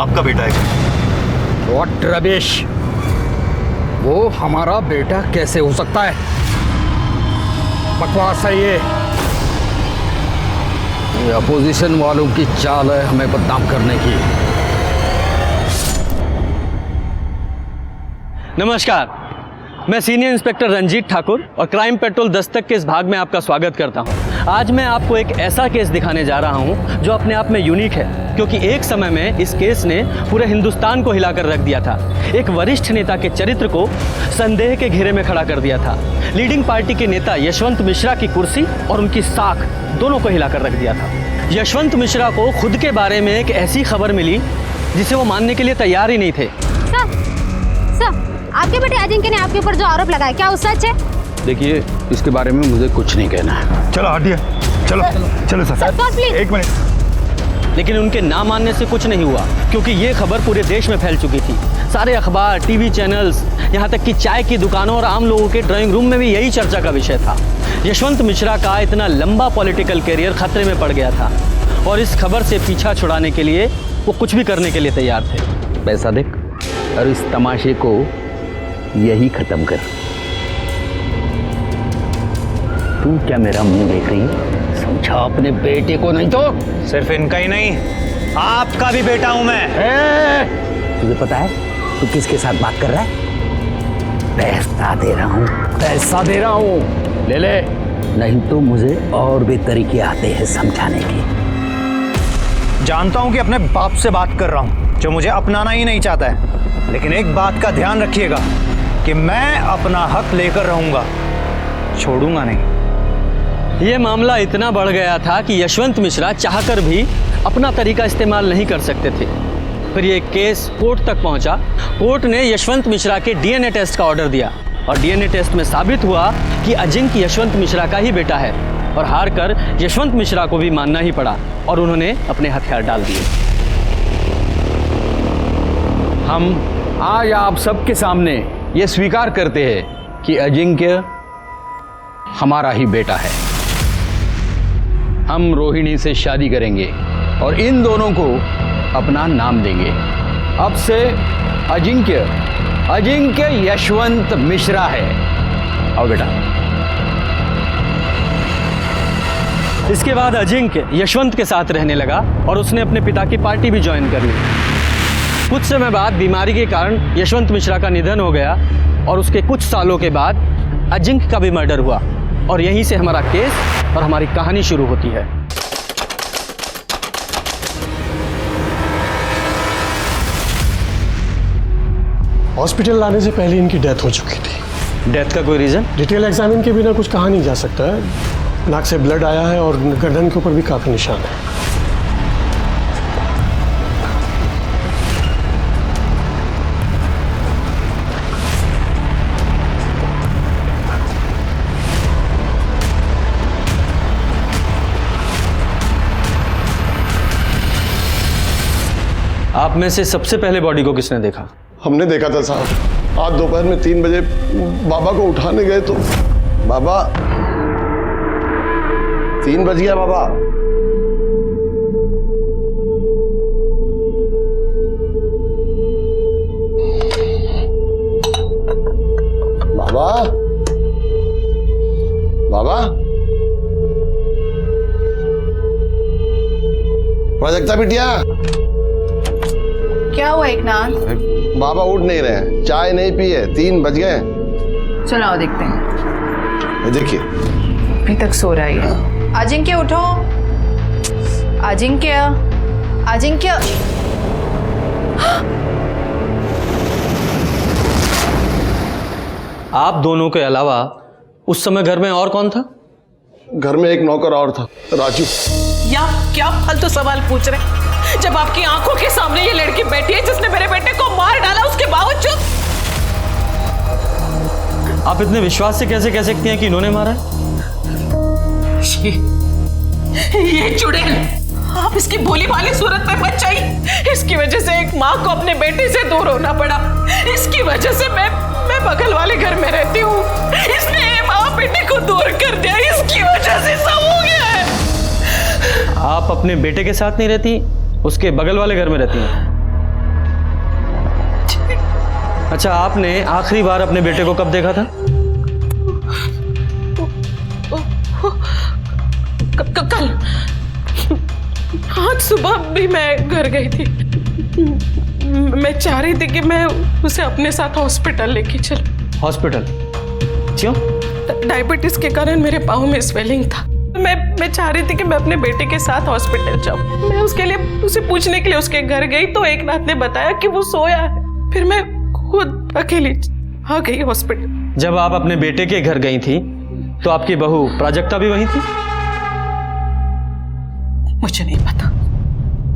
आपका बेटा है। व्हाट रबिश, वो हमारा बेटा कैसे हो सकता है? बकवास है ये अपोजिशन वालों की चाल है हमें बदनाम करने की। नमस्कार, मैं सीनियर इंस्पेक्टर रंजीत ठाकुर और क्राइम पेट्रोल दस्तक के इस भाग में आपका स्वागत करता हूं। आज मैं आपको एक ऐसा केस दिखाने जा रहा हूं जो अपने आप में यूनिक है, क्योंकि एक समय में इस केस ने पूरे हिंदुस्तान को हिलाकर रख दिया था। एक वरिष्ठ नेता के चरित्र को संदेह के घेरे में खड़ा कर दिया था। लीडिंग पार्टी के नेता यशवंत मिश्रा की कुर्सी और उनकी साख दोनों को हिलाकर रख दिया था। यशवंत मिश्रा को खुद के बारे में एक ऐसी खबर मिली जिसे वो मानने के लिए तैयार ही नहीं थे। सर, आपके बेटे अजिंक्य ने आपके ऊपर जो आरोप लगाया, क्या वो सच है? देखिए, इसके बारे में मुझे कुछ नहीं कहना है। चलो हटिए, चलो चलो सर, प्लीज। एक मिनट। लेकिन उनके ना मानने से कुछ नहीं हुआ, क्योंकि ये खबर पूरे देश में फैल चुकी थी। सारे अखबार, टीवी चैनल्स, यहाँ तक कि चाय की दुकानों और आम लोगों के ड्राइंग रूम में भी यही चर्चा का विषय था। यशवंत मिश्रा का इतना लंबा पॉलिटिकल करियर खतरे में पड़ गया था और इस खबर से पीछा छुड़ाने के लिए वो कुछ भी करने के लिए तैयार थे। पैसा देख और इस तमाशे को यही खत्म कर। तू क्या मेरा मुंह देख रही है? समझा अपने बेटे को, नहीं तो सिर्फ इनका ही नहीं, आपका भी बेटा हूं मैं। तुझे पता है तू किसके साथ बात कर रहा है? पैसा दे रहा हूँ, पैसा दे रहा हूँ, ले ले, नहीं तो मुझे और भी तरीके आते हैं समझाने के। जानता हूं कि अपने बाप से बात कर रहा हूं जो मुझे अपनाना ही नहीं चाहता है, लेकिन एक बात का ध्यान रखिएगा कि मैं अपना हक लेकर रहूंगा, छोड़ूंगा नहीं। ये मामला इतना बढ़ गया था कि यशवंत मिश्रा चाहकर भी अपना तरीका इस्तेमाल नहीं कर सकते थे। फिर ये केस कोर्ट तक पहुंचा। कोर्ट ने यशवंत मिश्रा के डीएनए टेस्ट का ऑर्डर दिया और डीएनए टेस्ट में साबित हुआ कि अजिंक्य यशवंत मिश्रा का ही बेटा है और हार कर यशवंत मिश्रा को भी मानना ही पड़ा और उन्होंने अपने हथियार डाल दिए। हम आज आप सबके सामने ये स्वीकार करते हैं कि अजिंक्य हमारा ही बेटा है। हम रोहिणी से शादी करेंगे और इन दोनों को अपना नाम देंगे। अब से अजिंक्य यशवंत मिश्रा है। आओ बेटा। इसके बाद अजिंक्य यशवंत के साथ रहने लगा और उसने अपने पिता की पार्टी भी ज्वाइन कर ली। कुछ समय बाद बीमारी के कारण यशवंत मिश्रा का निधन हो गया और उसके कुछ सालों के बाद अजिंक्य का भी मर्डर हुआ और यहीं से हमारा केस और हमारी कहानी शुरू होती है। हॉस्पिटल लाने से पहले इनकी डेथ हो चुकी थी। डेथ का कोई रीजन? डिटेल एग्जामिन के बिना कुछ कहा नहीं जा सकता है। नाक से ब्लड आया है और गर्दन के ऊपर भी काफी निशान है। आप में से सबसे पहले बॉडी को किसने देखा? हमने देखा था साहब। आज दोपहर में 3 बजे बाबा को उठाने गए तो बाबा 3 बज गया बाबा। बाबा बाबा प्रोजेक्टा बिटिया, क्या हुआ एकनाथ? बाबा उठ नहीं रहे हैं, चाय नहीं पी है, 3 बज गए। चलो आओ देखते हैं। देखिए अभी तक सो रहा है। अजिंक्य उठो, अजिंक्य, अजिंक्य। आप दोनों के अलावा उस समय घर में और कौन था? घर में एक नौकर और था, राजू। या क्या फालतू सवाल पूछ रहे? जब आपकी आंखों के सामने ये लड़की बैठी है जिसने मेरे बेटे को मार डाला, उसके बावजूद आप इतने विश्वास से कैसे कह सकती हैं कि इन्होंने मारा है? ये चुड़ैल, आप इसकी भोली भाली सूरत में मत जाइए। इसकी वजह से एक माँ को अपने बेटे से दूर होना पड़ा। इसकी वजह से मैं बगल वाले घर में रहती हूँ। इसने माँ बेटे को दूर कर दिया, इसकी वजह से सब हो गया है। आप अपने बेटे के साथ नहीं रहती, उसके बगल वाले घर में रहती हैं? अच्छा, आपने आखिरी बार अपने बेटे को कब देखा था? कल। आज सुबह भी मैं घर गई थी। मैं चाह रही थी कि मैं उसे अपने साथ हॉस्पिटल लेके चलूं। हॉस्पिटल? क्यों? डायबिटीज के कारण मेरे पाँव में स्वेलिंग था। मैं चाह रही थी कि मैं अपने बेटे के साथ हॉस्पिटल जाऊं। मैं उसके लिए उसे पूछने के लिए उसके घर गई तो एक नाथ ने बताया कि वो सोया है। फिर मैं खुद अकेली आ गई हॉस्पिटल। जब आप अपने बेटे के घर गई थी तो आपकी बहू प्राजक्ता भी वहीं थी? मुझे नहीं पता,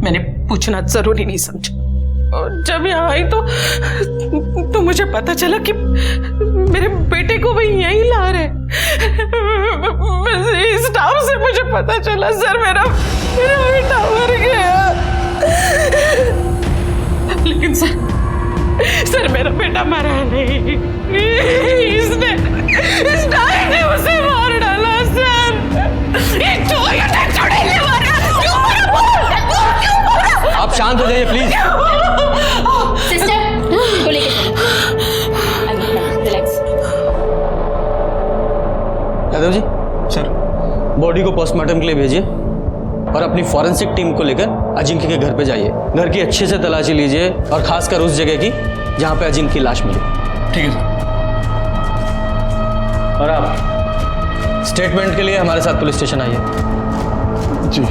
मैंने पूछना जरूरी नहीं समझा। और जब यहाँ आई तो मुझे पता चला कि मेरे बेटे को वही यहीं ला रहे। इस टाइम से मुझे पता चला सर मेरा बेटा मर गया। लेकिन सर मेरा बेटा मरा नहीं, इस नाई ने उसे मार डाला सर। ये चुड़ैल मारा। आप शांत हो जाइए प्लीज। सिस्टर को लेके चलो। Relax. Yadav ji, sir, body को पोस्टमार्टम के लिए भेजिए और अपनी फॉरेंसिक टीम को लेकर अजिंक्य के घर पे जाइए। घर की अच्छे से तलाशी लीजिए और खासकर उस जगह की जहां पे अजिंक्य की लाश मिली। ठीक है सर। और आप स्टेटमेंट के लिए हमारे साथ पुलिस स्टेशन आइए। जी।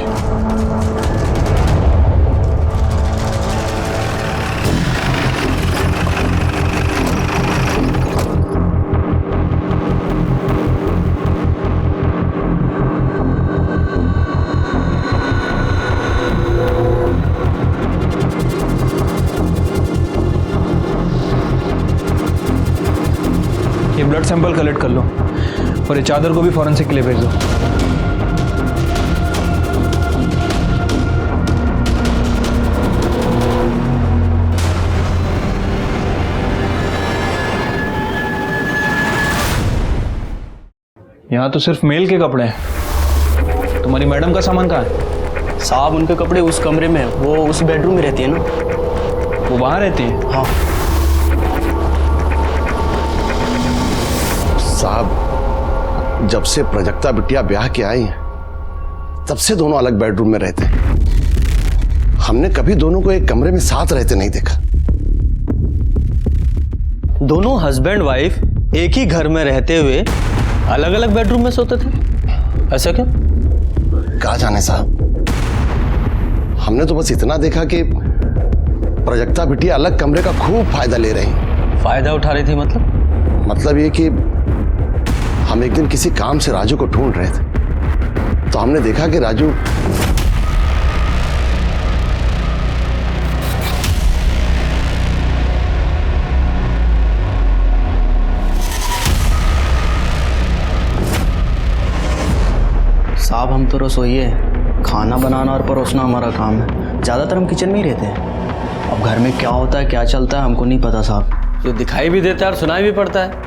ये ब्लड सैंपल कलेक्ट कर लो और ये चादर को भी फॉरेंसिक के लिए भेज दो। यहाँ तो सिर्फ मेल के कपड़े हैं। तुम्हारी मैडम का सामान कहाँ है? साहब, उनके कपड़े उस कमरे में है। वो उस बेडरूम में रहती है ना। वो वहाँ रहती है? हाँ साहब, जब से प्राजक्ता बिटिया ब्याह के आई हैं तब से दोनों अलग बेडरूम में रहते हैं। हमने कभी दोनों को एक कमरे में साथ रहते नहीं देखा। दोनों हस्बैंड वाइफ एक ही घर में रहते हुए अलग अलग बेडरूम में सोते थे, ऐसा क्यों? कहा जाने साहब, हमने तो बस इतना देखा कि प्राजक्ता बिटिया अलग कमरे का खूब फायदा ले रही। फायदा उठा रही थी मतलब ये कि हम एक दिन किसी काम से राजू को ढूंढ रहे थे तो हमने देखा कि राजू साहब, हम तो रसोइये हैं। खाना बनाना और परोसना हमारा काम है। ज़्यादातर हम किचन में ही रहते हैं। अब घर में क्या होता है क्या चलता है हमको नहीं पता साहब। जो दिखाई भी देता है और सुनाई भी पड़ता है।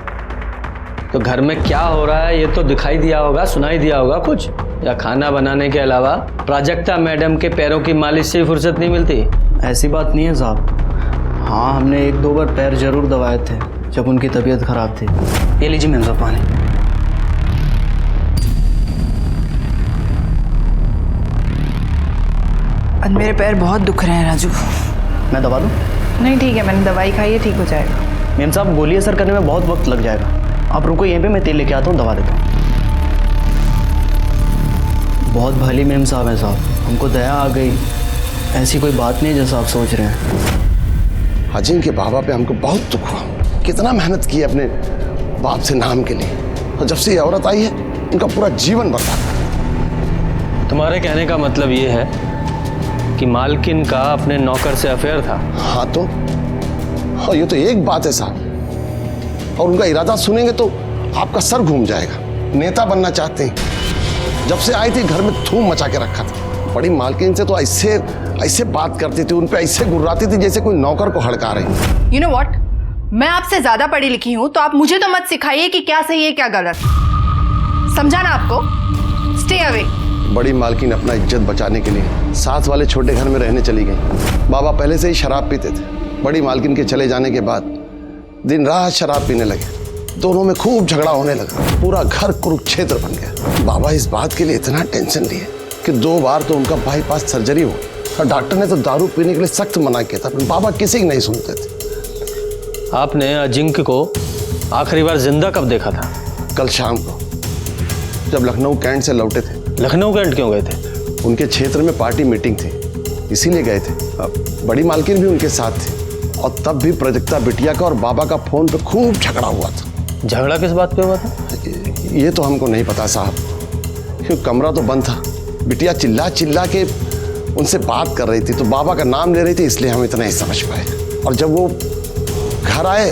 तो घर में क्या हो रहा है ये तो दिखाई दिया होगा, सुनाई दिया होगा कुछ? या खाना बनाने के अलावा प्राजक्ता मैडम के पैरों की मालिश से फुर्सत नहीं मिलती? ऐसी बात नहीं है साहब। हाँ, हमने 1-2 बार पैर जरूर दबाए थे जब उनकी तबीयत खराब थी। ये लीजिए मैम साहब पानी। आज मेरे पैर बहुत दुख रहे हैं राजू। मैं दबा दूँ? नहीं ठीक है, मैंने दवाई खाई है, ठीक हो जाएगा। मैम साहब, गोली असर करने में बहुत वक्त लग जाएगा। आप रुको यहीं पे, मैं तेल लेके आता हूँ, दवा देता हूँ। बहुत भली मैम साहब हैं साहब, हमको दया आ गई। ऐसी कोई बात नहीं जैसा आप सोच रहे हैं। अजिंक्य के बाबा पे हमको बहुत दुख हुआ। कितना मेहनत की अपने बाप से नाम के लिए, और जब से ये औरत आई है उनका पूरा जीवन बर्बाद। तुम्हारे कहने का मतलब ये है कि मालकिन का अपने नौकर से अफेयर था? हाँ तो, और ये तो एक बात है साहब, और उनका इरादा सुनेंगे तो आपका सर घूम जाएगा। नेता बनना चाहते हैं। जब से आई थी घर में धूम मचा के रखा था। बड़ी मालकिन से तो ऐसे बात करती थी, उन पे ऐसे गुर्राती थी जैसे कोई नौकर को हड़का रही। You know what? मैं आपसे ज्यादा पढ़ी लिखी हूँ तो आप मुझे तो मत सिखाइए कि क्या सही है क्या गलत। समझा ना आपको? Stay away. बड़ी मालकिन अपना इज्जत बचाने के लिए साथ वाले छोटे घर में रहने चली गई। बाबा पहले से ही शराब पीते थे। बड़ी मालकिन के चले जाने के बाद दिन रात शराब पीने लगे। दोनों में खूब झगड़ा होने लगा, पूरा घर कुरुक्षेत्र बन गया। बाबा इस बात के लिए इतना टेंशन लिए कि 2 बार तो उनका बाईपास सर्जरी हो, और डॉक्टर ने तो दारू पीने के लिए सख्त मना किया था, पर बाबा किसी की नहीं सुनते थे। आपने अजिंक्य को आखिरी बार जिंदा कब देखा था? कल शाम को जब लखनऊ कैंट से लौटे थे। लखनऊ कैंट क्यों गए थे? उनके क्षेत्र में पार्टी मीटिंग थी, इसीलिए गए थे। बड़ी मालकिन भी उनके साथ थी, और तब भी प्रजक्ता बिटिया का और बाबा का फोन पे खूब झगड़ा हुआ था। झगड़ा किस बात पे हुआ था? ये तो हमको नहीं पता साहब, क्योंकि कमरा तो बंद था। बिटिया चिल्ला चिल्ला के उनसे बात कर रही थी, तो बाबा का नाम ले रही थी, इसलिए हम इतना ही समझ पाए। और जब वो घर आए,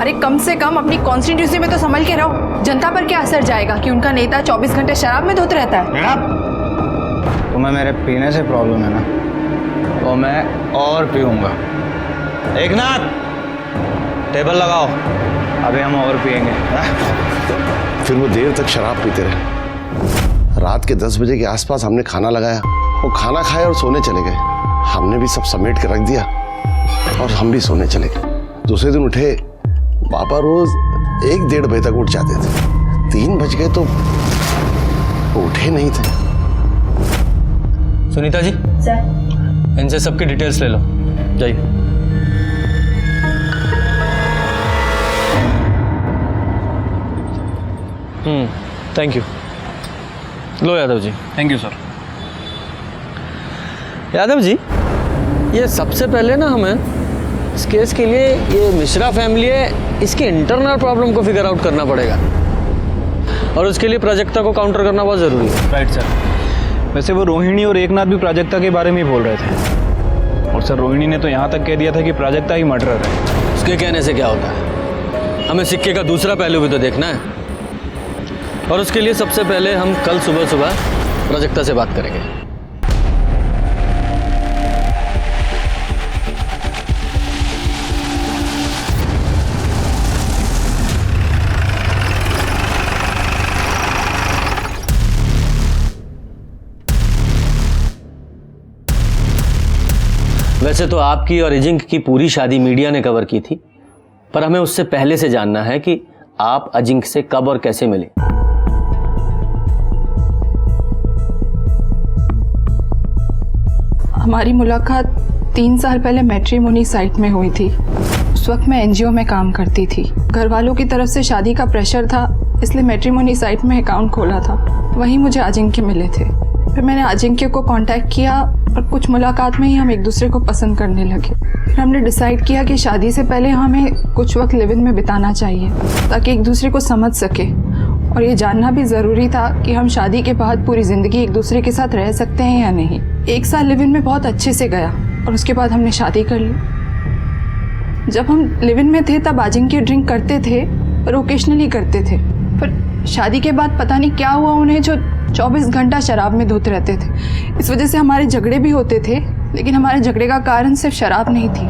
अरे कम से कम अपनी कॉन्स्टिट्यूंसी में तो संभल के रहो। जनता पर क्या असर जाएगा कि उनका नेता 24 घंटे शराब में धोते रहता है? तुम्हें मेरे पीने से प्रॉब्लम है ना, तो मैं और पीऊंगा। एकनाथ, टेबल लगाओ, अभी हम और पिएंगे। फिर वो देर तक शराब पीते रहे। रात के 10 बजे के आसपास हमने खाना लगाया, वो खाना खाए और सोने चले गए। हमने भी सब समेट के रख दिया और हम भी सोने चले गए। दूसरे दिन उठे, बाबा रोज 1-1:30 बजे तक उठ जाते थे। 3 बज गए तो वो उठे नहीं थे। सुनीता जी, सर, इनसे सबकी डिटेल्स ले लो, जाइए। Thank you. लो Yadav ji. Thank you sir. Yadav ji, ये सबसे पहले ना हमें इस केस के लिए ये मिश्रा फैमिली है, इसके इंटरनल प्रॉब्लम को फिगर आउट करना पड़ेगा, और उसके लिए प्राजक्ता को काउंटर करना बहुत ज़रूरी है। Right sir. वैसे वो रोहिणी और एकनाथ भी प्राजक्ता के बारे में ही बोल रहे थे, और सर रोहिणी ने तो यहाँ तक कह दिया था कि प्राजक्ता ही मर्डरर है। उसके कहने से क्या होता है? हमें सिक्के का दूसरा पहलू भी तो देखना है, और उसके लिए सबसे पहले हम कल सुबह प्राजक्ता से बात करेंगे। वैसे तो आपकी और अजिंक्य की पूरी शादी मीडिया ने कवर की थी, पर हमें उससे पहले से जानना है कि आप अजिंक्य से कब और कैसे मिले। हमारी मुलाकात 3 साल पहले मैट्रिमोनी साइट में हुई थी। उस वक्त मैं एनजीओ में काम करती थी। घर वालों की तरफ से शादी का प्रेशर था, इसलिए मैट्रिमोनी साइट में अकाउंट खोला था। वहीं मुझे अजिंक्य मिले थे। फिर मैंने अजिंक्य को कांटेक्ट किया और कुछ मुलाकात में ही हम एक दूसरे को पसंद करने लगे। फिर हमने डिसाइड किया कि शादी से पहले हमें कुछ वक्त लिव इन में बिताना चाहिए, ताकि एक दूसरे को समझ सके, और ये जानना भी ज़रूरी था कि हम शादी के बाद पूरी ज़िंदगी एक दूसरे के साथ रह सकते हैं या नहीं। 1 साल लिव इन में बहुत अच्छे से गया, और उसके बाद हमने शादी कर ली। जब हम लिव इन में थे तब अजिंक्य ड्रिंक करते थे, पर ओकेशनली करते थे। फिर शादी के बाद पता नहीं क्या हुआ, उन्हें जो 24 घंटा शराब में धोते रहते थे। इस वजह से हमारे झगड़े भी होते थे, लेकिन हमारे झगड़े का कारण सिर्फ शराब नहीं थी।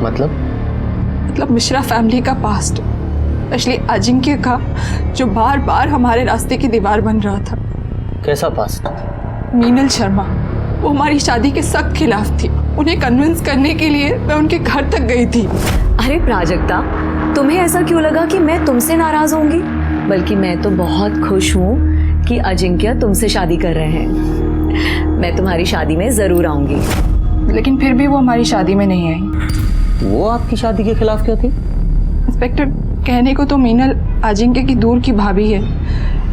मतलब मिश्रा फैमिली का पास्ट, स्पेशली अजिंक्य का, जो बार बार हमारे रास्ते की दीवार बन रहा था। कैसा पास्ट? मीनल शर्मा, वो हमारी शादी के सख्त खिलाफ थी। उन्हें कन्विंस करने के लिए मैं उनके घर तक गई थी। अरे प्राजक्ता, तुम्हें ऐसा क्यों लगा कि मैं तुमसे नाराज होंगी? बल्कि मैं तो बहुत खुश हूँ कि अजिंक्य तुमसे शादी कर रहे हैं। मैं तुम्हारी शादी में जरूर आऊंगी। लेकिन फिर भी वो हमारी शादी में नहीं आई। वो आपकी शादी के खिलाफ क्यों थी? इंस्पेक्टर, कहने को तो मीनल अजिंक्य की दूर की भाभी है,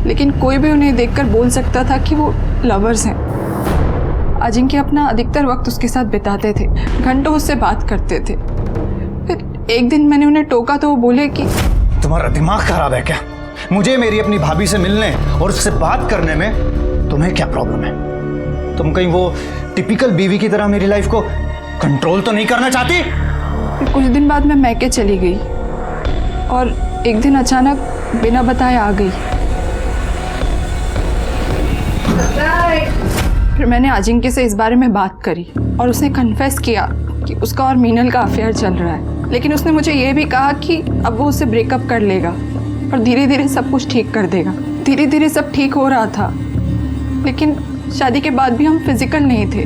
लेकिन कोई भी उन्हें देखकर बोल सकता था कि वो लवर्स हैं। अजिंक्य अपना अधिकतर वक्त उसके साथ बिताते थे, घंटों उससे बात करते थे। फिर एक दिन मैंने उन्हें टोका तो वो बोले कि तुम्हारा दिमाग खराब है क्या? मुझे मेरी अपनी भाभी से मिलने और उससे बात करने में तुम्हें क्या प्रॉब्लम है? तुम कहीं वो टिपिकल बीवी की तरह मेरी लाइफ को कंट्रोल तो नहीं करना चाहती? फिर कुछ दिन बाद मैं मैके चली गई और एक दिन अचानक बिना बताए आ गई। फिर मैंने अजिंक्य से इस बारे में बात करी और उसने कन्फेस किया कि उसका और मीनल का अफेयर चल रहा है। लेकिन उसने मुझे ये भी कहा कि अब वो उससे ब्रेकअप कर लेगा और धीरे धीरे सब कुछ ठीक कर देगा। धीरे धीरे सब ठीक हो रहा था, लेकिन शादी के बाद भी हम फिजिकल नहीं थे।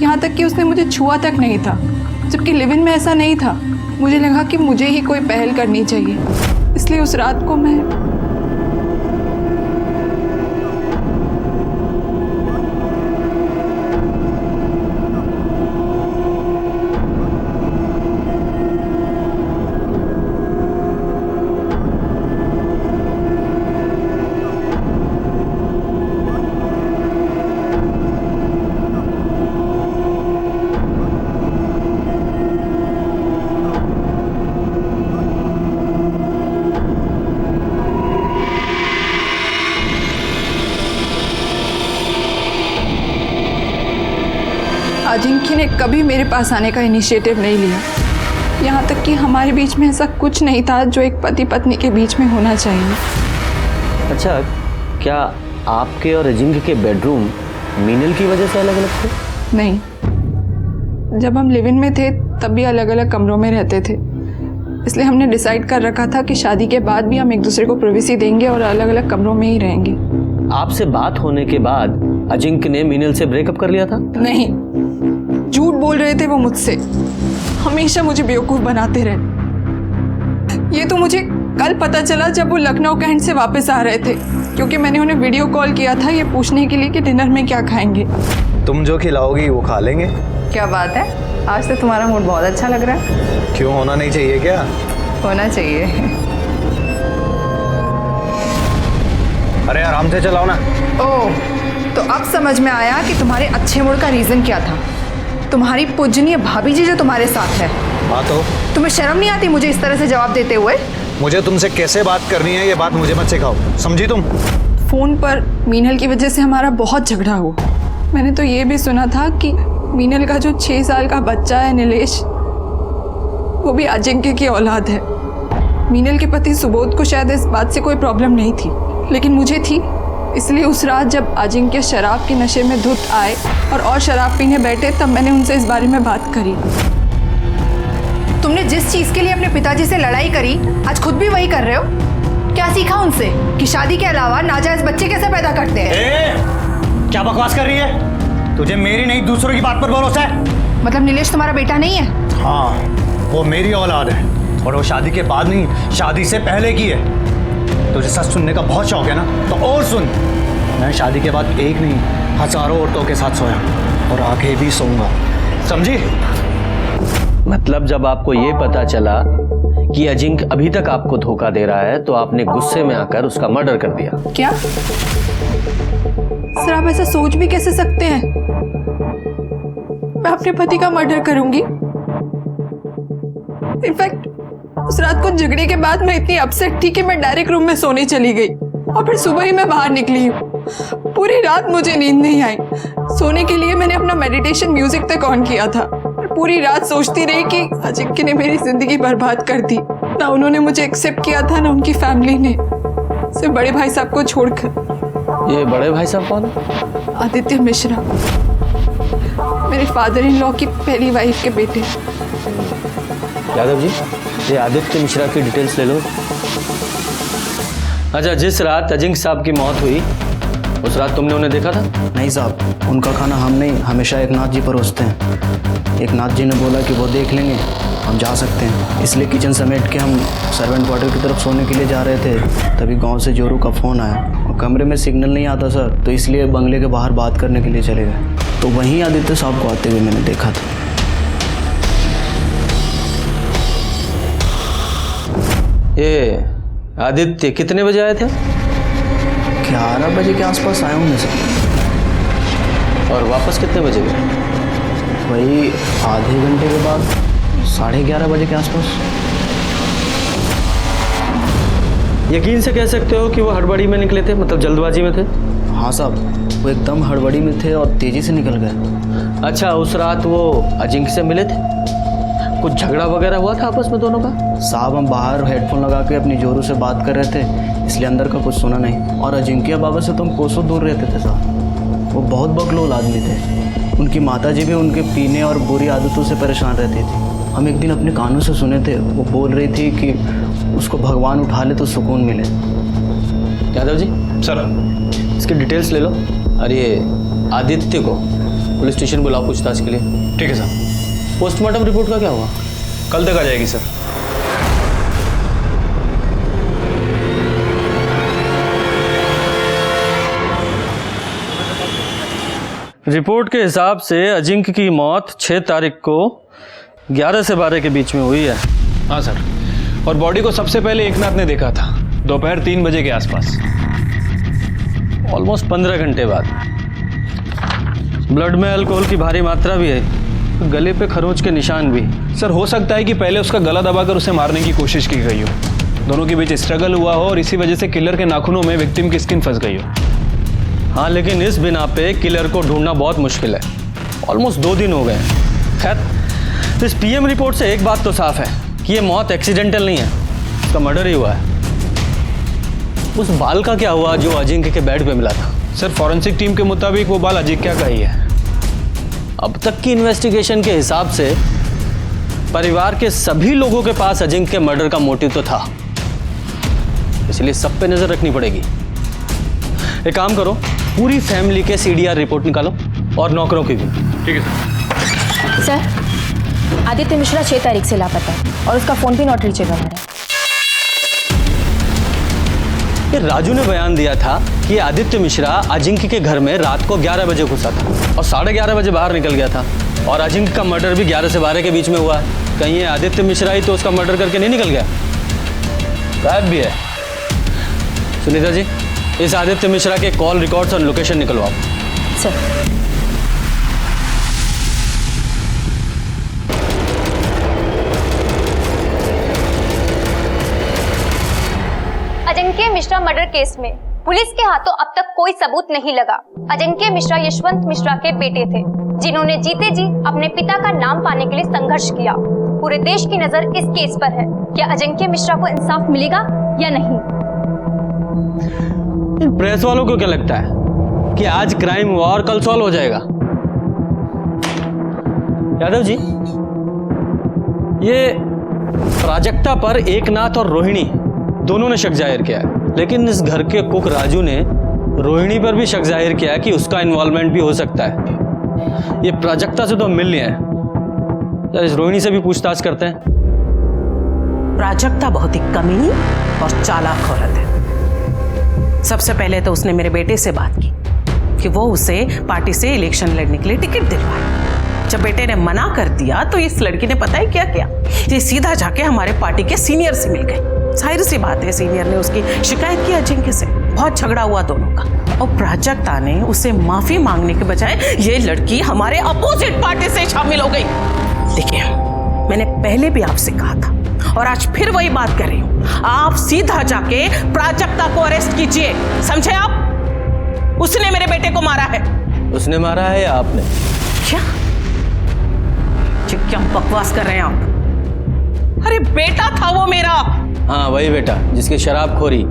यहाँ तक कि उसने मुझे छुआ तक नहीं था, जबकि लिव इन में ऐसा नहीं था। मुझे लगा कि मुझे ही कोई पहल करनी चाहिए, इसलिए उस रात को मैं अजिंक्य ने कभी मेरे पास आने का इनिशिएटिव नहीं लिया। यहाँ तक कि हमारे बीच में ऐसा कुछ नहीं था जो एक पति पत्नी के बीच में होना चाहिए। अच्छा, क्या आपके और अजिंक्य के बेडरूम मीनल की वजह से अलग अलग थे? नहीं, जब हम लिव इन में थे तब भी अलग अलग कमरों में रहते थे, इसलिए हमने डिसाइड कर रखा था कि शादी के बाद भी हम एक दूसरे को प्राइवेसी देंगे और अलग अलग कमरों में ही रहेंगे। आपसे बात होने के बाद अजिंक्य ने मीनल से ब्रेकअप कर लिया था? नहीं, झूठ बोल रहे थे वो मुझसे। हमेशा मुझे बेवकूफ बनाते रहे। ये तो मुझे कल पता चला जब वो लखनऊ कैंट से वापस आ रहे थे, क्योंकि मैंने उन्हें वीडियो कॉल किया था ये पूछने के लिए कि डिनर में क्या खाएंगे। तुम जो खिलाओगी वो खा लेंगे। क्या बात है, आज तो तुम्हारा मूड बहुत अच्छा लग रहा है। क्यों, होना नहीं चाहिए क्या? होना चाहिए। अरे आराम से चलाओ ना। ओह, तो अब समझ में आया कि तुम्हारे अच्छे मूड का रीजन क्या था। तुम्हारी पूजनीय भाभी जी जो तुम्हारे साथ है। हाँ तो तुम्हें शर्म नहीं आती मुझे इस तरह से जवाब देते हुए? मुझे तुमसे कैसे बात करनी है ये बात मुझे मत सिखाओ, समझी तुम? फोन पर मीनल की वजह से हमारा बहुत झगड़ा हुआ। मैंने तो ये भी सुना था कि मीनल का जो 6 साल का बच्चा है नीलेश, वो भी अजिंक्य की औलाद है। मीनल के पति सुबोध को शायद इस बात से कोई प्रॉब्लम नहीं थी, लेकिन मुझे थी। इसलिए उस रात जब अजिंक्य शराब के नशे में धुत आए और शराब पीने बैठे, तब मैंने उनसे इस बारे में बात करी। तुमने जिस चीज के लिए अपने पिताजी से लड़ाई करी, आज खुद भी वही कर रहे हो। क्या सीखा उनसे कि शादी के अलावा नाजायज बच्चे कैसे पैदा करते हैं? क्या बकवास कर रही है? तुझे मेरी नहीं दूसरों की बात पर भरोसा है? मतलब नीलेश तुम्हारा बेटा नहीं है? हाँ, वो मेरी औलाद है और वो शादी के बाद नहीं, शादी से पहले की है। तुझे सच सुनने का बहुत शौक है ना, तो और सुन। मैं शादी के बाद एक नहीं हजारों औरतों के साथ सोया और आगे भी सोऊंगा, समझी? मतलब जब आपको ये पता चला कि अजिंक्य अभी तक आपको धोखा दे रहा है, तो आपने गुस्से में आकर उसका मर्डर कर दिया? क्या सर, आप ऐसा सोच भी कैसे सकते हैं? मैं अपने पति का मर्डर करूंगी? इनफैक्ट उस रात को झगड़े के बाद मैं इतनी अपसेट थी कि मैं डायरेक्ट रूम में सोने चली गई और फिर सुबह ही मैं बाहर निकली हूँ। पूरी रात मुझे नींद नहीं आई। सोने के लिए मैंने अपना मेडिटेशन म्यूजिक तक ऑन किया था। पूरी रात सोचती रही कि अजिंक्य ने मेरी जिंदगी बर्बाद कर दी। ना उन्होंने मुझे एक्सेप्ट किया था, ना उनकी फैमिली ने, सिर्फ बड़े भाई साहब को छोड़कर। ये बड़े भाई साहब कौन है? आदित्य मिश्रा, मेरे फादर इन लॉ की पहली वाइफ के बेटे। यादव जी, ये आदित्य मिश्रा की डिटेल्स ले लो। अच्छा, जिस रात अजिंक्य साहब की मौत हुई उस रात तुमने उन्हें देखा था? नहीं साहब, उनका खाना हम नहीं, हमेशा एकनाथ जी परोसते हैं। एकनाथ जी ने बोला कि वो देख लेंगे, हम जा सकते हैं। इसलिए किचन समेट के हम सर्वेंट क्वार्टर की तरफ सोने के लिए जा रहे थे, तभी गांव से जोरू का फ़ोन आया और कमरे में सिग्नल नहीं आता सर, तो इसलिए बंगले के बाहर बात करने के लिए चले गए। तो वहीं आदित्य साहब को आते हुए मैंने देखा था। ये आदित्य कितने बजे आए थे? 11 बजे के आसपास आए होंगे सर। और वापस कितने बजे गए? वही आधे घंटे के बाद 11:30 बजे के आसपास। यकीन से कह सकते हो कि वो हड़बड़ी में निकले थे, मतलब जल्दबाजी में थे? हाँ साहब, वो एकदम हड़बड़ी में थे और तेज़ी से निकल गए। अच्छा, उस रात वो अजिंक्य से मिले थे? कुछ झगड़ा वगैरह हुआ था आपस में दोनों का? साहब, हम बाहर हेडफोन लगा के अपनी जोरू से बात कर रहे थे, इसलिए अंदर का कुछ सुना नहीं। और अजिंक्य बाबा से तो हम कोसों दूर रहते थे साहब। वो बहुत बकलोल आदमी थे। उनकी माताजी भी उनके पीने और बुरी आदतों से परेशान रहती थी। हम एक दिन अपने कानों से सुने थे, वो बोल रही थी कि उसको भगवान उठा ले तो सुकून मिले। यादव जी, सर, इसकी डिटेल्स ले लो। और ये आदित्य को पुलिस स्टेशन बुलाओ पूछताछ के लिए। ठीक है सर। पोस्टमार्टम रिपोर्ट का क्या हुआ? कल तक आ जाएगी सर। रिपोर्ट के हिसाब से अजिंक्य की मौत 6 तारीख को 11 से 12 के बीच में हुई है। हाँ सर, और बॉडी को सबसे पहले एकनाथ ने देखा था दोपहर 3 बजे के आसपास। ऑलमोस्ट 15 घंटे बाद। ब्लड में अल्कोहल की भारी मात्रा भी है, गले पे खरोंच के निशान भी। सर हो सकता है कि पहले उसका गला दबाकर उसे मारने की कोशिश की गई हो, दोनों के बीच स्ट्रगल हुआ हो और इसी वजह से किलर के नाखूनों में विक्टिम की स्किन फंस गई हो। हाँ, लेकिन इस बिना पे किलर को ढूंढना बहुत मुश्किल है। ऑलमोस्ट 2 दिन हो गए हैं। खैर, इस पीएम रिपोर्ट से एक बात तो साफ है कि ये मौत एक्सीडेंटल नहीं है, इसका मर्डर ही हुआ है। उस बाल का क्या हुआ जो अजिंक्य के बेड पे मिला था? सर फॉरेंसिक टीम के मुताबिक वो बाल अजिंक्य का ही है। अब तक की इन्वेस्टिगेशन के हिसाब से परिवार के सभी लोगों के पास अजिंक्य के मर्डर का मोटिव तो था, इसलिए सब पे नजर रखनी पड़ेगी। एक काम करो, पूरी फैमिली के सीडीआर रिपोर्ट निकालो और नौकरों की भी। ठीक है सर। आदित्य मिश्रा 6 तारीख से लापता है और उसका फोन भी नॉट रीचेबल है। ये राजू ने बयान दिया था कि आदित्य मिश्रा अजिंक्य के घर में रात को 11 बजे घुसा था और 11:30 बजे बाहर निकल गया था, और अजिंक्य का मर्डर भी 11 से 12 के बीच में हुआ है। कहीं ये आदित्य मिश्रा ही तो उसका मर्डर करके नहीं निकल गया? गायब भी है। सुनीता जी, इस आदित्य मिश्रा के कॉल रिकॉर्ड्स और लोकेशन निकलवाओ। Sir. Ajinkya Mishra murder case में पुलिस के हाथों अब तक कोई सबूत नहीं लगा। अजिंक्य मिश्रा यशवंत मिश्रा के बेटे थे, जिन्होंने जीते जी अपने पिता का नाम पाने के लिए संघर्ष किया। पूरे देश की नजर इस केस पर है। क्या अजिंक्य मिश्रा को इंसाफ मिलेगा या नहीं? इन प्रेस वालों को क्या लगता है कि आज क्राइम हुआ और कल सॉल्व हो जाएगा? यादव जी, ये प्राजक्ता पर एकनाथ और रोहिणी दोनों ने शक जाहिर किया है, लेकिन इस घर के कुक राजू ने रोहिणी पर भी शक जाहिर किया है कि उसका इन्वॉल्वमेंट भी हो सकता है। ये प्राजक्ता से तो हम मिल लिए हैं, यार इस रोहिणी से भी पूछताछ करते हैं। प्राजक्ता बहुत ही कमीनी और चालाक औरत है। सबसे पहले तो उसने मेरे बेटे से बात की कि वो उसे पार्टी से इलेक्शन लड़ने के लिए टिकट दिलवाए। जब बेटे ने मना कर दिया तो इस लड़की ने पता है क्या किया? ये सीधा जाके हमारे पार्टी के सीनियर से मिल गई। जाहिर सी बात है, सीनियर ने उसकी शिकायत की अजिंक्य से। बहुत झगड़ा हुआ दोनों का, और प्राजक्ता ने उसे माफी मांगने के बजाय ये लड़की हमारे अपोजिट पार्टी से शामिल हो गई। देखिए, मैंने पहले भी आपसे कहा था और आज फिर वही बात कर रही हूँ, आप सीधा जाके प्राजक्ता को अरेस्ट कीजिए, समझे आप? उसने मेरे बेटे को मारा है। उसने मारा है या आपने? क्या बकवास कर रहे हैं आप? अरे बेटा था वो मेरा। हाँ, वही बेटा जिसकी शराबखोरी,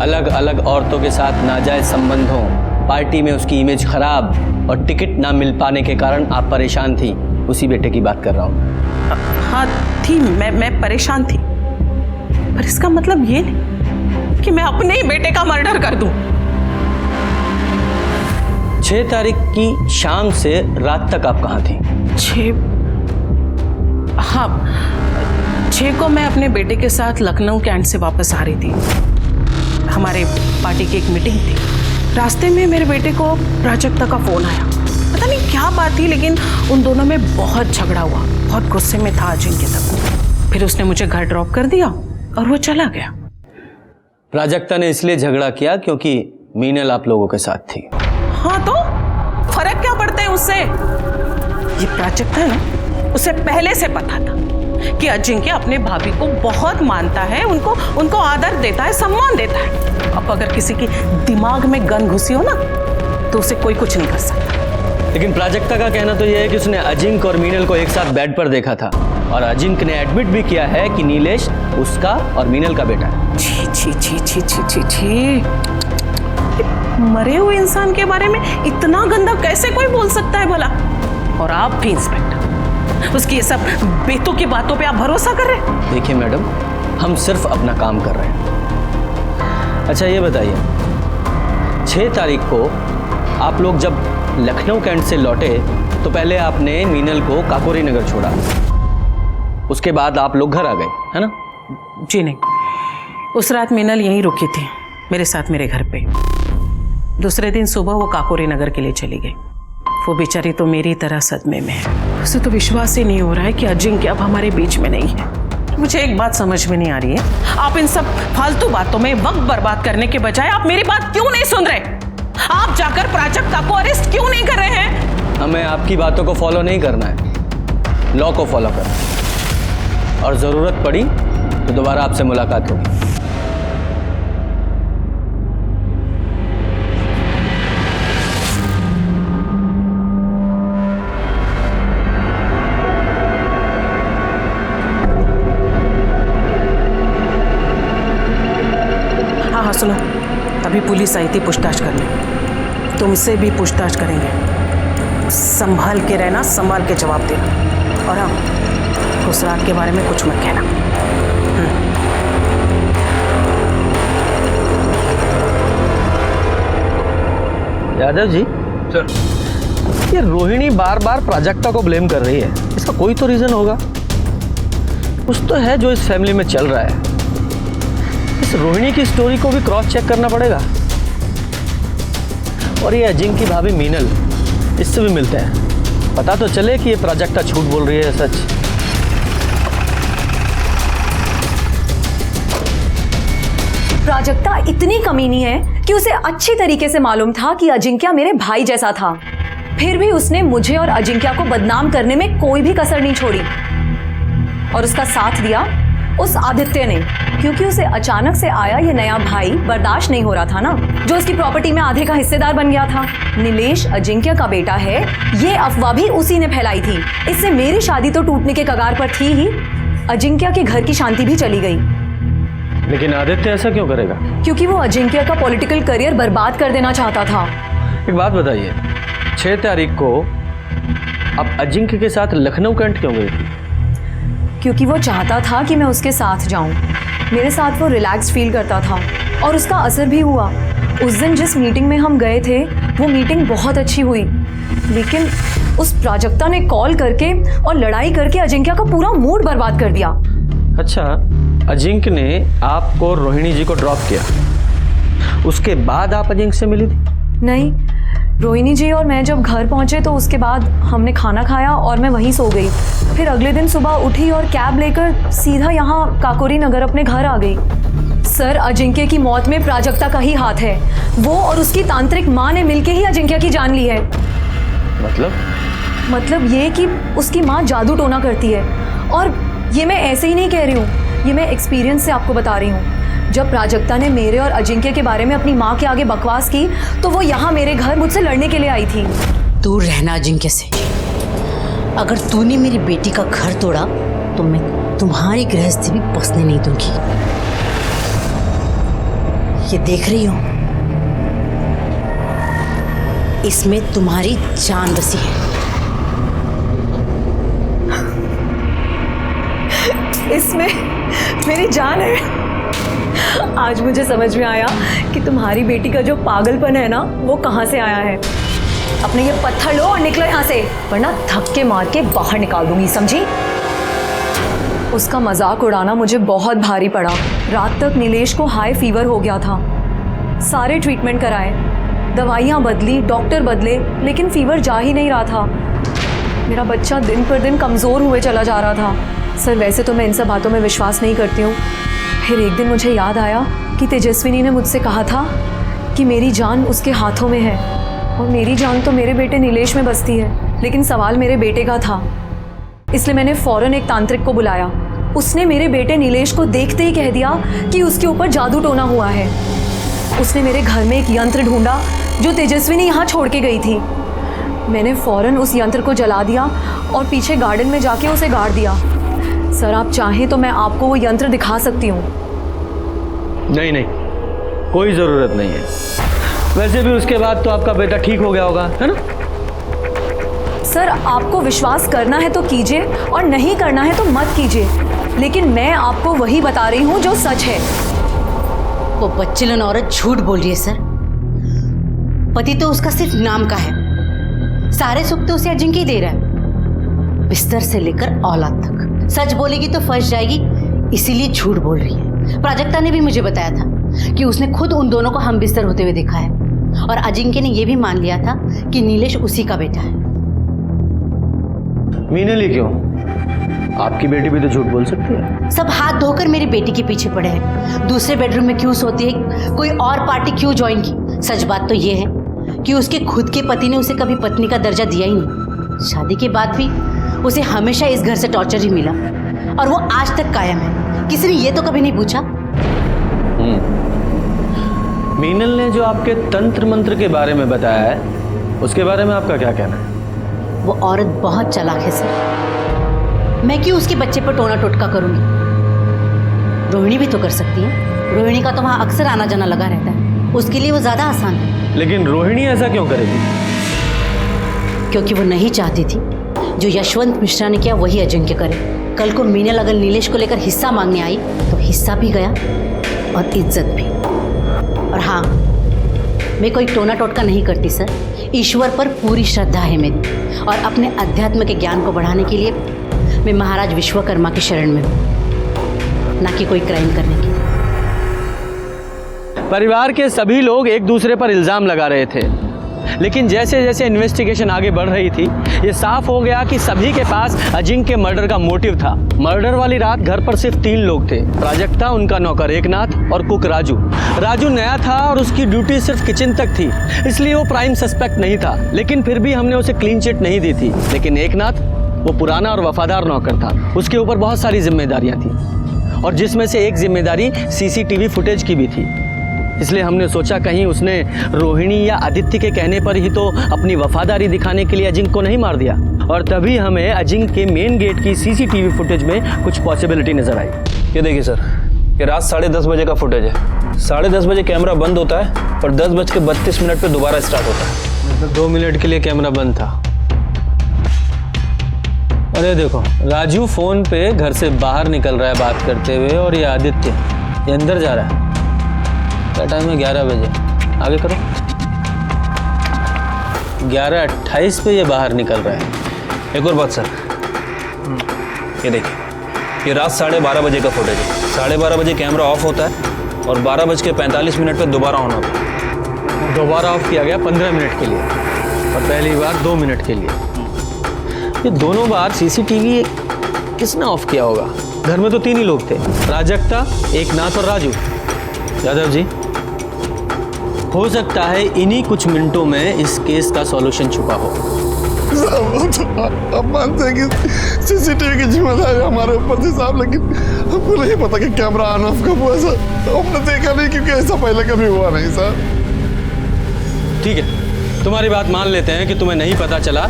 अलग अलग औरतों के साथ नाजायज संबंधों, पार्टी में उसकी इमेज खराब और टिकट ना मिल पाने के कारण आप परेशान थी, उसी बेटे की बात कर रहा हूँ। हाँ थी, मैं परेशान थी, पर इसका मतलब ये नहीं कि मैं अपने ही बेटे का मर्डर कर दूं। 6 तारीख की शाम से रात तक आप कहाँ थी? 6 को मैं अपने बेटे के साथ लखनऊ कैंट से वापस आ रही थी। हमारे पार्टी की एक मीटिंग थी। रास्ते में मेरे बेटे को प्राजक्ता का फोन आया। पता नहीं क्या बात थी, लेकिन उन दोनों में बहुत झगड़ा हुआ। बहुत गुस्से में था अजिंक्य तक। फिर उसने मुझे घर ड्रॉप कर दिया और वो चला गया। प्राजक्ता ने इसलिए झगड़ा किया क्योंकि मीनल आप लोगों के साथ थी। हाँ तो फर्क क्या पड़ता है उससे? ये प्राजक्ता है ना, उसे पहले से पता था कि अजिंक्य अपने भाभी को बहुत मानता है, उनको आदर देता है, सम्मान देता है। अब अगर किसी की दिमाग में गन घुसी हो ना, तो उसे कोई कुछ नहीं कर सकता। लेकिन प्राजक्ता का कहना तो यह है कि उसने अजिंक्य और मीनल को एक साथ बेड पर देखा था, और अजिंक्य ने एडमिट भी किया है कि नीलेश उसका और मीनल का बेटा है। छी छी छी छी छी छी छी, मरे हुए इंसान के बारे में इतना गंदा कैसे कोई बोल सकता है भला? और आप भी इंस्पेक्टर, उसकी ये सब बेतों की बातों पे आप भरोसा कर रहे हैं? देखिए मैडम, हम सिर्फ अपना काम कर रहे हैं। अच्छा ये बताइए, 6 तारीख को आप लोग जब लखनऊ कैंट से लौटे तो पहले आपने मीनल को काकोरी नगर छोड़ा, उसके बाद आप लोग घर आ गए, है ना? जी नहीं, उस रात मीनल यहीं रुकी थी मेरे साथ मेरे घर पे। दूसरे दिन सुबह वो काकोरी नगर के लिए चली गई। वो बेचारी तो मेरी तरह सदमे में है। उसे तो विश्वास ही नहीं हो रहा है कि अजिंक्य अब हमारे बीच में नहीं है। मुझे एक बात समझ में नहीं आ रही है, आप इन सब फालतू बातों में वक्त बर्बाद करने के बजाय आप मेरी बात क्यों नहीं सुन रहे? आप जाकर प्राजक्ता को अरेस्ट क्यों नहीं कर रहे हैं? हमें आपकी बातों को फॉलो नहीं करना है, लॉ को फॉलो करना है। और जरूरत पड़ी तो दोबारा आपसे मुलाकात होगी। हाँ सुनो, अभी पुलिस आई थी पूछताछ करने, तुमसे भी पूछताछ करेंगे। संभाल के रहना, संभाल के जवाब देना। और हाँ, उस रात के बारे में कुछ मत कहना। यादव जी सर, ये रोहिणी बार बार प्राजक्ता को ब्लेम कर रही है, इसका कोई तो रीजन होगा। कुछ तो है जो इस फैमिली में चल रहा है। इस रोहिणी की स्टोरी को भी क्रॉस चेक करना पड़ेगा। और ये अजिंक्य की भाभी मीनल, इससे भी मिलते हैं, पता तो चले कि ये प्राजक्ता झूठ बोल रही है सच। प्राजक्ता इतनी कमीनी है कि उसे अच्छी तरीके से मालूम था कि अजिंक्य मेरे भाई जैसा था, फिर भी उसने मुझे और अजिंक्य को बदनाम करने में कोई भी कसर नहीं छोड़ी। और उसका साथ दिया उस आदित्य ने, क्योंकि उसे अचानक से आया ये नया भाई बर्दाश्त नहीं हो रहा था ना, जो उसकी प्रॉपर्टी में आधे का हिस्सेदार बन गया था। नीलेश अजिंक्य का बेटा है, ये अफवाह भी उसी ने फैलाई थी। इससे मेरी शादी तो टूटने के कगार पर थी ही, अजिंक्य के घर की शांति भी चली गई। लेकिन आदित्य ऐसा क्यों करेगा? क्योंकि वो अजिंक्य का पॉलिटिकल करियर बर्बाद कर देना चाहता था। एक बात बताइए, 6 तारीख को आप अजिंक्य के साथ लखनऊ कैंट क्यों गई थी? क्योंकि वो चाहता था कि मैं उसके साथ जाऊं। मेरे साथ वो रिलैक्स फील करता था और उसका असर भी हुआ। उस दिन जिस मीटिंग में हम गए थे वो मीटिंग बहुत अच्छी हुई, लेकिन उस प्राजक्ता ने कॉल करके और लड़ाई करके अजिंक्य का पूरा मूड बर्बाद कर दिया। अच्छा, अजिंक्य ने आपको रोहिणी जी को ड्रॉप किया, उसके बाद आप अजिंक्य से मिली थी? नहीं, रोहिणी जी और मैं जब घर पहुंचे तो उसके बाद हमने खाना खाया और मैं वहीं सो गई। फिर अगले दिन सुबह उठी और कैब लेकर सीधा यहाँ काकोरी नगर अपने घर आ गई। सर, अजिंक्य की मौत में प्राजक्ता का ही हाथ है। वो और उसकी तांत्रिक माँ ने मिलकर ही अजिंक्य की जान ली है। मतलब ये कि उसकी माँ जादू टोना करती है। और ये मैं ऐसे ही नहीं कह रही हूँ, ये मैं एक्सपीरियंस से आपको बता रही हूँ। जब प्राजक्ता ने मेरे और अजिंक्य के बारे में अपनी माँ के आगे बकवास की तो वो यहाँ मेरे घर मुझसे लड़ने के लिए आई थी। दूर रहना अजिंक्य से। अगर तूने मेरी बेटी का घर तोड़ा तो मैं तुम्हारी गृहस्थी भी बसने नहीं दूंगी। ये देख रही हो, इसमें तुम्हारी जान बसी है। इसमें मेरी जान है। आज मुझे समझ में आया कि तुम्हारी बेटी का जो पागलपन है ना, वो कहाँ से आया है। अपने ये पत्थर लो और निकलो यहाँ से, वरना धक्के मार के बाहर निकाल दूंगी, समझी? उसका मजाक उड़ाना मुझे बहुत भारी पड़ा। रात तक नीलेश को हाई फीवर हो गया था। सारे ट्रीटमेंट कराए, दवाइयाँ बदली, डॉक्टर बदले, लेकिन फीवर जा ही नहीं रहा था। मेरा बच्चा दिन पर दिन कमज़ोर हुए चला जा रहा था। सर, वैसे तो मैं इन सब बातों में विश्वास नहीं करती हूँ। फिर एक दिन मुझे याद आया कि तेजस्विनी ने मुझसे कहा था कि मेरी जान उसके हाथों में है, और मेरी जान तो मेरे बेटे नीलेश में बसती है। लेकिन सवाल मेरे बेटे का था, इसलिए मैंने फ़ौरन एक तांत्रिक को बुलाया। उसने मेरे बेटे नीलेश को देखते ही कह दिया कि उसके ऊपर जादू टोना हुआ है। उसने मेरे घर में एक यंत्र ढूंढा जो तेजस्विनी यहाँ छोड़ के गई थी। मैंने फ़ौरन उस यंत्र को जला दिया और पीछे गार्डन में जाके उसे गाड़ दिया। सर, आप चाहें तो मैं आपको वो यंत्र दिखा सकती हूँ। नहीं नहीं, कोई ज़रूरत नहीं है। वैसे भी उसके बाद तो आपका बेटा ठीक हो गया होगा, है ना? सर, आपको विश्वास करना है तो कीजिए और नहीं करना है तो मत कीजिए, लेकिन मैं आपको वही बता रही हूँ जो सच है। वो बच्चेलन औरत झूठ बोल रही है सर। पति तो उसका सिर्फ नाम का है, सारे सुख तो उसे अजिंक्य ही दे रहा है, बिस्तर से लेकर औलाद तक। सच बोलेगी तो फंस जाएगी, इसीलिए झूठ बोल रही है। प्राजक्ता ने भी मुझे बताया था कि उसने खुद उन दोनों को हम बिस्तर होते हुए देखा है, और अजिंक्य ने यह भी मान लिया था कि नीलेश उसी का बेटा है। मीनल ही क्यों? आपकी बेटी भी तो झूठ बोल सकती है। सब हाथ धोकर मेरी बेटी के पीछे पड़े हैं। दूसरे बेडरूम में क्यों सोती है, कोई और पार्टी क्यों ज्वाइन की। सच बात तो ये है कि उसके खुद के पति ने उसे कभी पत्नी का दर्जा दिया ही नहीं। शादी के बाद भी उसे हमेशा इस घर से टॉर्चर ही मिला, और वो आज तक कायम है। किसी ने ये तो कभी नहीं पूछा। मीनल ने जो आपके तंत्र मंत्र के बारे में बताया है, उसके बारे में आपका क्या कहना है? वो औरत बहुत चालाक है सर। मैं क्यों उसके बच्चे पर टोना टोटका करूंगी? रोहिणी भी तो कर सकती है। रोहिणी का तो वहां अक्सर आना जाना लगा रहता है, उसके लिए वो ज्यादा आसान है। लेकिन रोहिणी ऐसा क्यों करेगी? क्योंकि वो नहीं चाहती थी जो यशवंत मिश्रा ने किया वही अजिंक्य करे। कल को मीनल अगर नीलेश को लेकर हिस्सा मांगने आई तो हिस्सा भी गया और इज्जत भी। और हाँ, मैं कोई टोना टोटका नहीं करती सर। ईश्वर पर पूरी श्रद्धा है मेरी, और अपने अध्यात्म के ज्ञान को बढ़ाने के लिए मैं महाराज विश्वकर्मा की शरण में हूँ, ना कि कोई क्राइम करने की। परिवार के सभी लोग एक दूसरे पर इल्जाम लगा रहे थे, लेकिन जैसे जैसे इन्वेस्टिगेशन आगे बढ़ रही थी, ये साफ हो गया कि सभी के पास अजिंक्य मर्डर का मोटिव था। मर्डर वाली रात घर पर सिर्फ 3 लोग थे, प्राजक्ता, उनका नौकर एकनाथ और कुक राजू। राजू नया था और उसकी ड्यूटी सिर्फ किचन तक थी, इसलिए वो प्राइम सस्पेक्ट नहीं था, लेकिन फिर भी हमने उसे क्लीन चिट नहीं दी थी। लेकिन एकनाथ, वो पुराना और वफादार नौकर था, उसके ऊपर बहुत सारी जिम्मेदारियां थी, और जिसमें से एक जिम्मेदारी सीसीटीवी फुटेज की भी थी। इसलिए हमने सोचा कहीं उसने रोहिणी या आदित्य के कहने पर ही तो अपनी वफादारी दिखाने के लिए अजिंक्य को नहीं मार दिया। और तभी हमें अजिंक्य के मेन गेट की सीसीटीवी फुटेज में कुछ पॉसिबिलिटी नजर आई। ये देखिए सर, ये रात 10:30 बजे का फुटेज है। 10:30 बजे कैमरा बंद होता है और 10:32 पे दोबारा स्टार्ट होता है। मतलब 2 मिनट के लिए कैमरा बंद था। अरे देखो, राजू फोन पे घर से बाहर निकल रहा है बात करते हुए, और ये आदित्य ये अंदर जा रहा है। क्या टाइम है? 11 बजे। आगे करो। 11:28 पे ये बाहर निकल रहा है। एक और बात सर, ये देखिए, ये रात 12:30 बजे का फुटेज है। 12:30 बजे कैमरा ऑफ होता है और 12:45 पे दोबारा ऑन होता है। दोबारा ऑफ किया गया 15 मिनट के लिए, और पहली बार 2 मिनट के लिए। ये दोनों बार सीसीटीवी किसने ऑफ किया होगा? घर में तो 3 ही लोग थे, प्राजक्ता, एकनाथ और राजू। यादव जी, हो सकता है इन्हीं कुछ मिनटों में इस केस का सॉल्यूशन छुपा हो। अब मानते हैं कि सीसीटीवी की जिम्मेदारी हमारे ऊपर थी साहब, लेकिन हमको नहीं पता कि कैमरा ऑन ऑफ कब हुआ सर। हमने देखा नहीं, क्योंकि ऐसा पहले कभी हुआ नहीं सर। ठीक है, तुम्हारी बात मान लेते हैं कि तुम्हें नहीं पता चला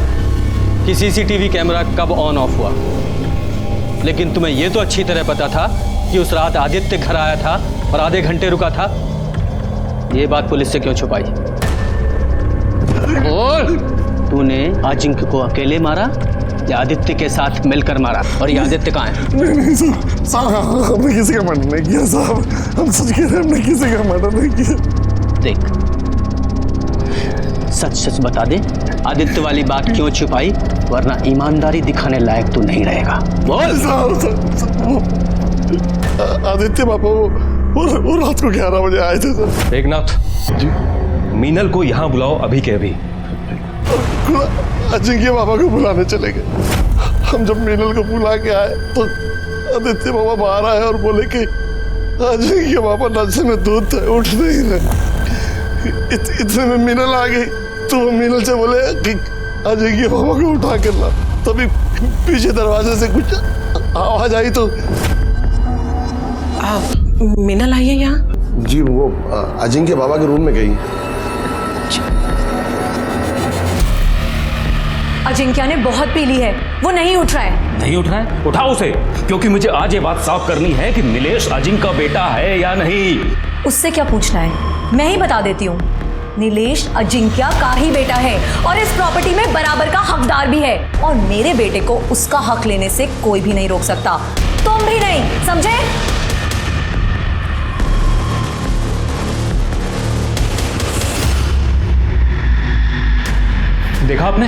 कि सीसीटीवी कैमरा कब ऑन ऑफ हुआ, लेकिन तुम्हें यह तो अच्छी तरह पता था कि उस रात आदित्य घर आया था और आधे घंटे रुका था। ये बात पुलिस से क्यों छुपाई? बोल, तूने अजिंक्य को अकेले मारा या आदित्य के साथ मिलकर मारा? और ये आदित्य कहाँ है? नहीं साहब, हमने किसी का मर्डर नहीं किया साहब। हम सच कह रहे हैं, हमने किसी का मर्डर नहीं किया। देख, सच सच बता दे, आदित्य वाली बात क्यों छुपाई? वरना ईमानदारी दिखाने लायक तू नहीं रहेगा। बोल। आदित्य पापा वो रात को 11 बजे आए थे सर। एकनाथ जी, मीनल को यहाँ बुलाओ अभी के अभी। अजिंक्य पापा को बुलाने चले गए। हम जब मीनल को बुला के आए तो आदित्य पापा बाहर आए और बोले कि अजिंक्य पापा नशे में दूध थे, उठ नहीं रहे। इतने में मीनल आ गई तो वो मीनल से बोले कि अजिंक्य पापा को उठा कर ला। तभी पीछे दरवाजे से कुछ आवाज आई तो मीनल आई है यहाँ? जी, वो अजिंक्य बाबा के रूम में गई। अजिंक्य ने बहुत पी ली है, वो नहीं उठ रहा है। नहीं उठ रहा है? उठाओ उसे, क्योंकि मुझे आज ये बात साफ करनी है कि नीलेश अजिंक्य का बेटा है या नहीं। उससे क्या पूछना है, मैं ही बता देती हूँ। नीलेश अजिंक्य का ही बेटा है और इस प्रॉपर्टी में बराबर का हकदार भी है, और मेरे बेटे को उसका हक लेने से कोई भी नहीं रोक सकता, तुम भी नहीं, समझे? देखा आपने,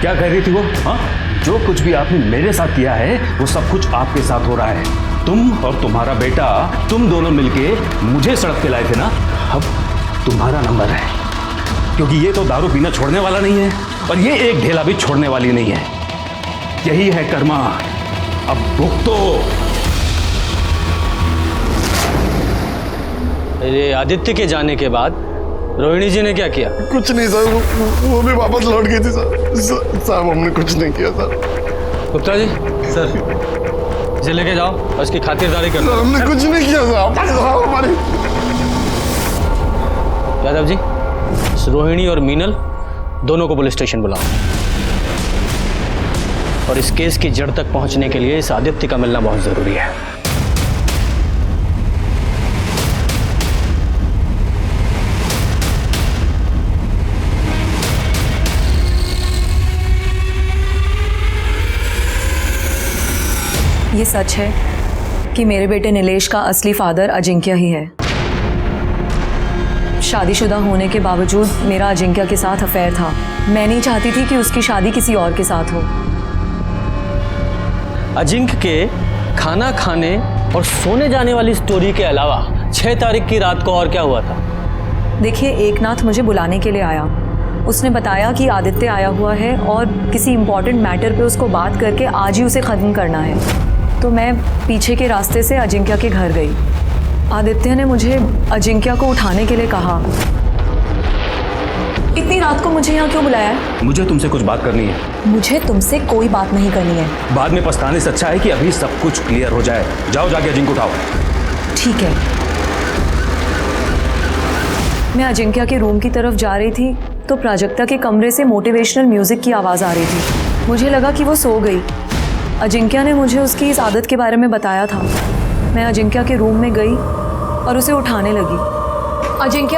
क्या कह रही थी वो? हाँ, जो कुछ भी आपने मेरे साथ किया है वो सब कुछ आपके साथ हो रहा है। तुम और तुम्हारा बेटा, तुम दोनों मिलके मुझे सड़क पे लाए थे ना, अब तुम्हारा नंबर है। क्योंकि ये तो दारू पीना छोड़ने वाला नहीं है और ये एक ढेला भी छोड़ने वाली नहीं है। यही है कर्मा, अब भुगतो। ये आदित्य के जाने के बाद रोहिणी जी ने क्या किया? कुछ नहीं सर, वो भी वापस लौट गई थी सर। साहब हमने कुछ नहीं किया सर। गुप्ता जी, सर इसे लेके जाओ और इसकी खातिरदारी करो। सर हमने कुछ नहीं किया साहब, हमारी। यादव जी, रोहिणी और मीनल दोनों को पुलिस स्टेशन बुलाओ और इस केस की जड़ तक पहुंचने के लिए इस आदित्य का मिलना बहुत जरूरी है। ये सच है कि मेरे बेटे नीलेश का असली फादर अजिंक्य ही है। शादीशुदा होने के बावजूद मेरा अजिंक्य के साथ अफेयर था। मैं नहीं चाहती थी कि उसकी शादी किसी और के साथ हो। अजिंक्य के खाना खाने और सोने जाने वाली स्टोरी के अलावा 6 तारीख की रात को और क्या हुआ था? देखिए, एकनाथ मुझे बुलाने के लिए आया। उसने बताया कि आदित्य आया हुआ है और किसी इम्पोर्टेंट मैटर पे उसको बात करके आज ही उसे ख़त्म करना है। तो मैं पीछे के रास्ते से अजिंक्य के घर गई। आदित्य ने मुझे अजिंक्य को उठाने के लिए कहा। इतनी रात को मुझे यहाँ क्यों बुलाया है? मुझे तुमसे कुछ बात करनी है। मुझे तुमसे कोई बात नहीं करनी है। बाद में पछताने से अच्छा है कि अभी सब कुछ क्लियर हो जाए। जाओ जाके अजिंक्य उठाओ। ठीक है। मैं अजिंक्य के रूम की तरफ जा रही थी तो प्राजक्ता के कमरे से मोटिवेशनल म्यूजिक की आवाज़ आ रही थी। मुझे लगा कि वो सो गई। अजिंक्य ने मुझे उसकी इस आदत के बारे में बताया था। मैं अजिंक्य के रूम में गई और उसे उठाने लगी। अजिंक्य,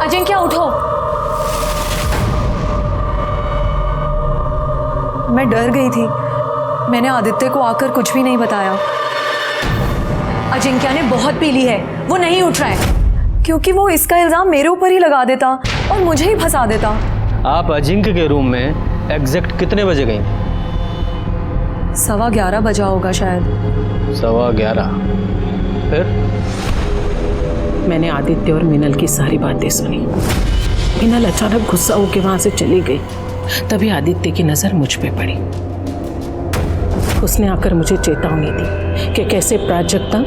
अजिंक्य उठो। मैं डर गई थी। मैंने आदित्य को आकर कुछ भी नहीं बताया। अजिंक्य ने बहुत पी ली है, वो नहीं उठ रहा है। क्योंकि वो इसका इल्ज़ाम मेरे ऊपर ही लगा देता और मुझे ही फंसा देता। आप अजिंक्य के रूम में एग्जैक्ट कितने बजे गई? 11:15 बजा होगा शायद। 11:15। फिर? मैंने आदित्य और मीनल की सारी बातें सुनी। मीनल अचानक गुस्सा होकर वहां से चली गई। तभी आदित्य की नजर मुझ पे पड़ी। उसने आकर मुझे चेतावनी दी कि कैसे प्राजक्ता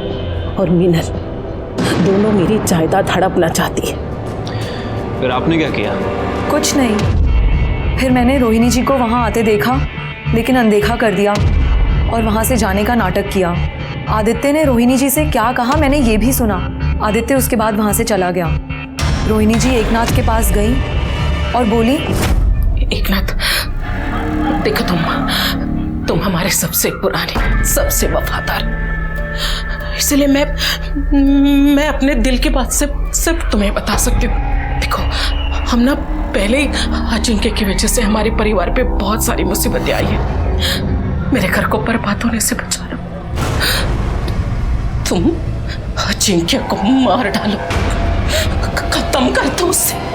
और मीनल दोनों मेरी जायदाद हड़पना चाहती है। फिर आपने क्या किया? कुछ नहीं। फिर मैंने रोहिणी जी को वहां आते देखा लेकिन अनदेखा कर दिया और वहां से जाने का नाटक किया। आदित्य ने रोहिणी जी से क्या कहा मैंने ये भी सुना। आदित्य उसके बाद वहां से चला गया। रोहिणी जी एकनाथ के पास गई और बोली, एकनाथ, देखो तुम हमारे सबसे पुराने, सबसे वफादार, इसलिए मैं अपने दिल की बात सिर्फ तुम्हें बता सकती हूँ। देखो, हम ना पहले ही अजिंक्य की वजह से हमारे परिवार पे बहुत सारी मुसीबतें आई है। मेरे घर को बर्बाद होने से बचा लो। तुम अजिंक्य को मार डालो, खत्म कर दो उससे।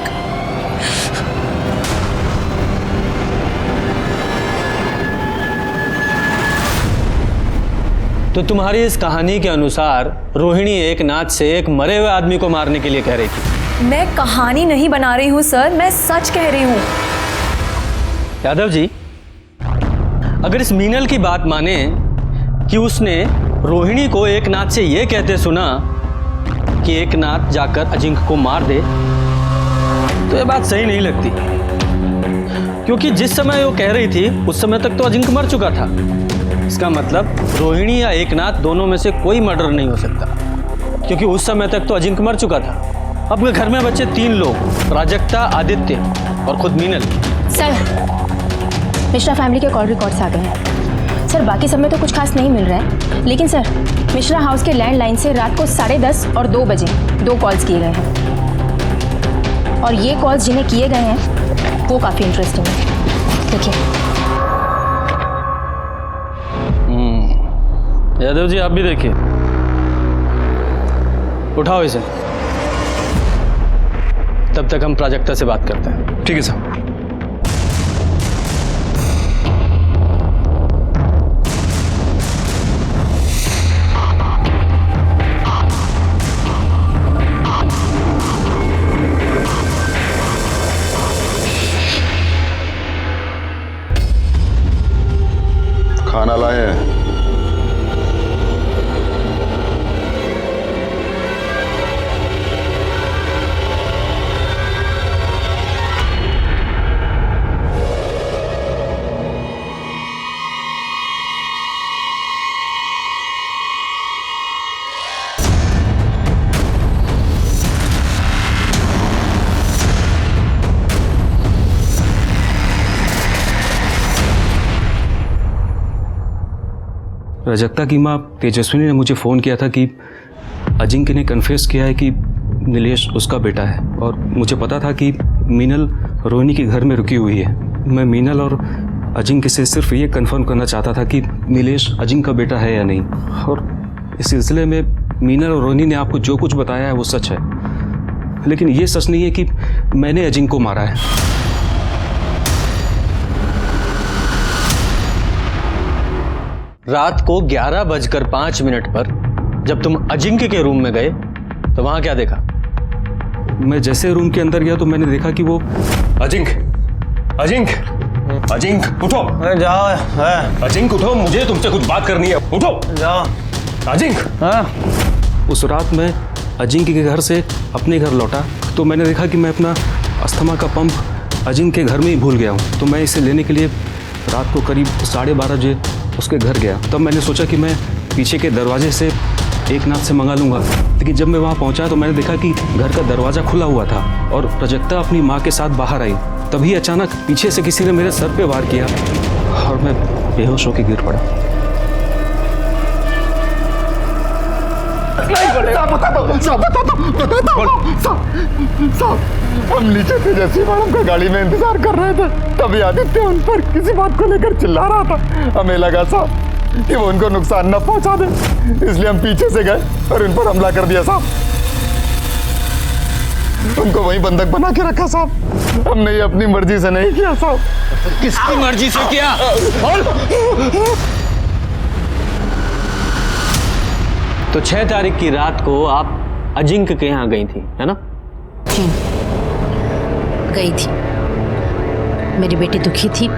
तो तुम्हारी इस कहानी के अनुसार रोहिणी एकनाथ से एक मरे हुए आदमी को मारने के लिए कह रही थी। मैं कहानी नहीं बना रही हूँ सर, मैं सच कह रही हूँ। यादव जी, अगर इस मीनल की बात माने कि उसने रोहिणी को एकनाथ से यह कहते सुना कि एकनाथ जाकर अजिंक्य को मार दे, तो यह बात सही नहीं लगती। क्योंकि जिस समय वो कह रही थी उस समय तक तो अजिंक्य मर चुका था। इसका मतलब रोहिणी या एकनाथ दोनों में से कोई मर्डर नहीं हो सकता, क्योंकि उस समय तक तो अजिंक्य मर चुका था। अब घर में बचे 3 लोग, प्राजक्ता, आदित्य और खुद मीनल। सर, मिश्रा फैमिली के कॉल रिकॉर्ड्स आ गए हैं। सर, बाकी सब में तो कुछ खास नहीं मिल रहा है, लेकिन सर मिश्रा हाउस के लैंडलाइन से रात को 10:30 और 2 बजे 2 कॉल्स किए गए हैं। और ये कॉल्स जिन्हें किए गए हैं वो काफ़ी इंटरेस्टिंग है। देखिए। यादव जी, आप भी देखिए। उठाओ इसे। तब तक हम प्राजक्ता से बात करते हैं। ठीक है साहब। रजक्ता की माँ तेजस्विनी ने मुझे फ़ोन किया था कि अजिंक्य ने कन्फेस किया है कि नीलेश उसका बेटा है, और मुझे पता था कि मीनल रोहिणी के घर में रुकी हुई है। मैं मीनल और अजिंक्य से सिर्फ ये कंफर्म करना चाहता था कि नीलेश अजिंक्य का बेटा है या नहीं, और इस सिलसिले में मीनल और रोहिणी ने आपको जो कुछ बताया है वो सच है, लेकिन ये सच नहीं है कि मैंने अजिंक्य को मारा है। रात को 11:05 पर जब तुम अजिंक्य के रूम में गए तो वहां क्या देखा? मैं जैसे रूम के अंदर गया तो मैंने देखा कि वो अजिंक्य उठो। जाओ अजिंक्य उठो, मुझे तुमसे कुछ बात करनी है, उठो जाओ। अजिंक्य। उस रात मैं अजिंक्य के घर से अपने घर लौटा तो मैंने देखा कि मैं अपना अस्थमा का पंप अजिंक्य के घर में ही भूल गया हूँ। तो मैं इसे लेने के लिए रात को करीब 12:30 बजे उसके घर गया। तब मैंने सोचा कि मैं पीछे के दरवाजे से एक नाथ से मंगा लूँगा, लेकिन जब मैं वहाँ पहुँचा तो मैंने देखा कि घर का दरवाज़ा खुला हुआ था और रजक्ता अपनी माँ के साथ बाहर आई। तभी अचानक पीछे से किसी ने मेरे सर पे वार किया और मैं बेहोश होकर गिर पड़ा। हम नीचे तेजस्वी मैडम का गाड़ी में इंतजार कर रहे थे, तभी आदित्य उन पर किसी बात को लेकर चिल्ला रहा था। हमें लगा साहब कि वो उनको नुकसान न पहुंचा दे, इसलिए हम पीछे से गए और उन पर हमला कर दिया साहब। उनको वहीं बंधक बना के रखा साहब। हमने ये अपनी मर्जी से नहीं किया साहब। किसकी मर्जी से किया? तो 6 तारीख की रात को आप अजिंक्य के यहाँ गई थी, है ना? गई थी। मेरी बेटी दुखी थी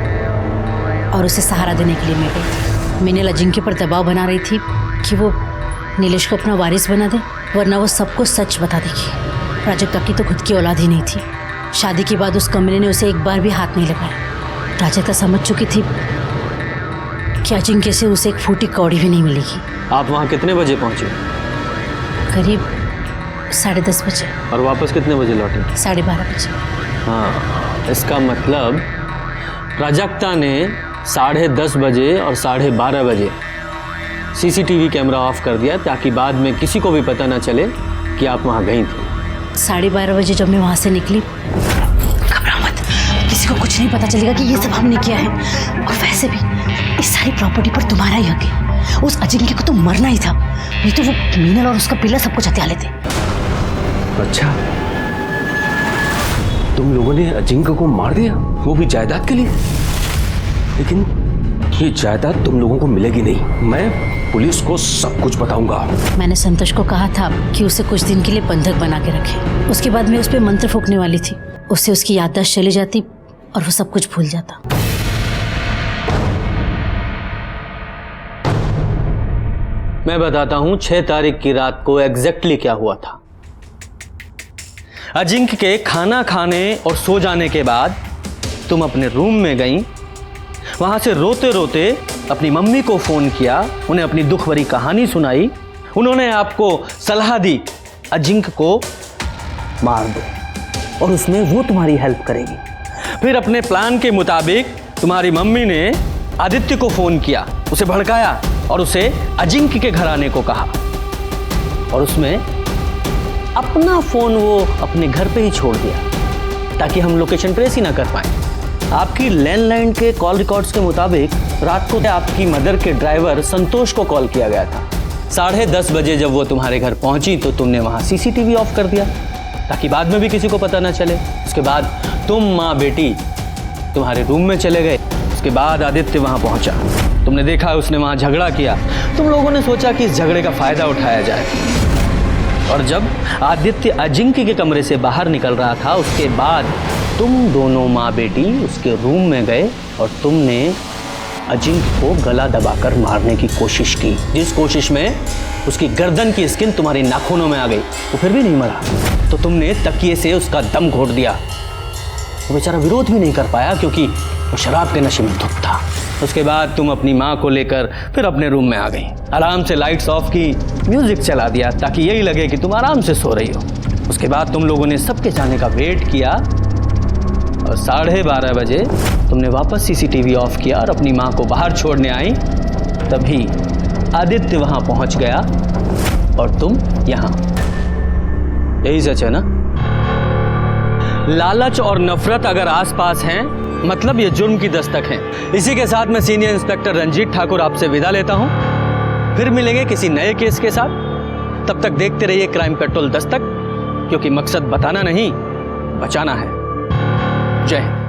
और उसे सहारा देने के लिए मैं गई थी। मीनल अजिंक्य पर दबाव बना रही थी कि वो नीलेश को अपना वारिस बना दे, वरना वो सबको सच बता देगी। प्राजक्ता की तो खुद की औलाद ही नहीं थी। शादी के बाद उस कमरे ने उसे एक बार भी हाथ नहीं लगाया। प्राजक्ता समझ चुकी थी कि अजिंक्य से उसे एक फूटी कौड़ी भी नहीं मिलेगी। आप वहाँ कितने बजे पहुँचे? करीब 10:30 बजे। और वापस कितने बजे लौटे? 12:30 बजे। हाँ, इसका मतलब प्राजक्ता ने 10:30 बजे और 12:30 बजे CCTV कैमरा ऑफ कर दिया ताकि बाद में किसी को भी पता ना चले कि आप वहाँ गई थी। 12:30 बजे जब मैं वहाँ से निकली, घबरा मत, किसी को कुछ नहीं पता चलेगा कि ये सब हमने किया है। और वैसे भी इस सारी प्रॉपर्टी पर तुम्हारा ही हक है। उस अजिंक्य को तो मरना ही था, नहीं तो वो मीनल और उसका पिल्ला सब कुछ हत्या लेते। अच्छा, तुम लोगों ने अजिंक्य को मार दिया, वो भी जायदाद के लिए? लेकिन ये जायदाद तुम लोगों को मिलेगी नहीं। मैं पुलिस को सब कुछ बताऊंगा। मैंने संतोष को कहा था कि उसे कुछ दिन के लिए बंधक बना के रखे। उसके बाद मैं उस पर मंत्र फूंकने वाली थी, उससे उसकी याददाश्त चली जाती और वो सब कुछ भूल जाता। मैं बताता हूँ 6 तारीख की रात को एग्जैक्टली क्या हुआ था। अजिंक्य के खाना खाने और सो जाने के बाद तुम अपने रूम में गई, वहां से रोते रोते अपनी मम्मी को फोन किया, उन्हें अपनी दुख भरी कहानी सुनाई। उन्होंने आपको सलाह दी अजिंक्य को मार दो और उसमें वो तुम्हारी हेल्प करेगी। फिर अपने प्लान के मुताबिक तुम्हारी मम्मी ने आदित्य को फोन किया, उसे भड़काया और उसे अजिंक्य के घर आने को कहा, और उसमें अपना फोन वो अपने घर पे ही छोड़ दिया ताकि हम लोकेशन ट्रेस ही ना कर पाए। आपकी लैंडलाइन के कॉल रिकॉर्ड्स के मुताबिक रात को आपकी मदर के ड्राइवर संतोष को कॉल किया गया था। 10:30 बजे जब वो तुम्हारे घर पहुंची तो तुमने वहां CCTV ऑफ कर दिया ताकि बाद में भी किसी को पता ना चले। उसके बाद तुम माँ बेटी तुम्हारे रूम में चले गए। उसके बाद आदित्य वहां पहुंचा, तुमने देखा उसने वहां झगड़ा किया। तुम लोगों ने सोचा कि इस झगड़े का फायदा उठाया जाए, और जब आदित्य अजिंक्य के कमरे से बाहर निकल रहा था उसके बाद तुम दोनों माँ बेटी उसके रूम में गए और तुमने अजिंक्य को गला दबाकर मारने की कोशिश की, जिस कोशिश में उसकी गर्दन की स्किन तुम्हारी नाखूनों में आ गई। वो फिर भी नहीं मरा तो तुमने तकिए से उसका दम घोट दिया। वो बेचारा विरोध भी नहीं कर पाया क्योंकि वो शराब के नशे में धुत था। उसके बाद तुम अपनी माँ को लेकर फिर अपने रूम में आ गई, आराम से लाइट्स ऑफ की, म्यूजिक चला दिया ताकि यही लगे कि तुम आराम से सो रही हो। उसके बाद तुम लोगों ने सबके जाने का वेट किया और 12:30 बजे तुमने वापस CCTV ऑफ किया और अपनी माँ को बाहर छोड़ने आई। तभी आदित्य वहां पहुंच गया और तुम यहां। यही सच है ना? लालच और नफरत अगर आसपास हैं, मतलब ये जुर्म की दस्तक है। इसी के साथ मैं सीनियर इंस्पेक्टर रंजीत ठाकुर आपसे विदा लेता हूं। फिर मिलेंगे किसी नए केस के साथ। तब तक देखते रहिए क्राइम पेट्रोल दस्तक, क्योंकि मकसद बताना नहीं, बचाना है। जय हिंद।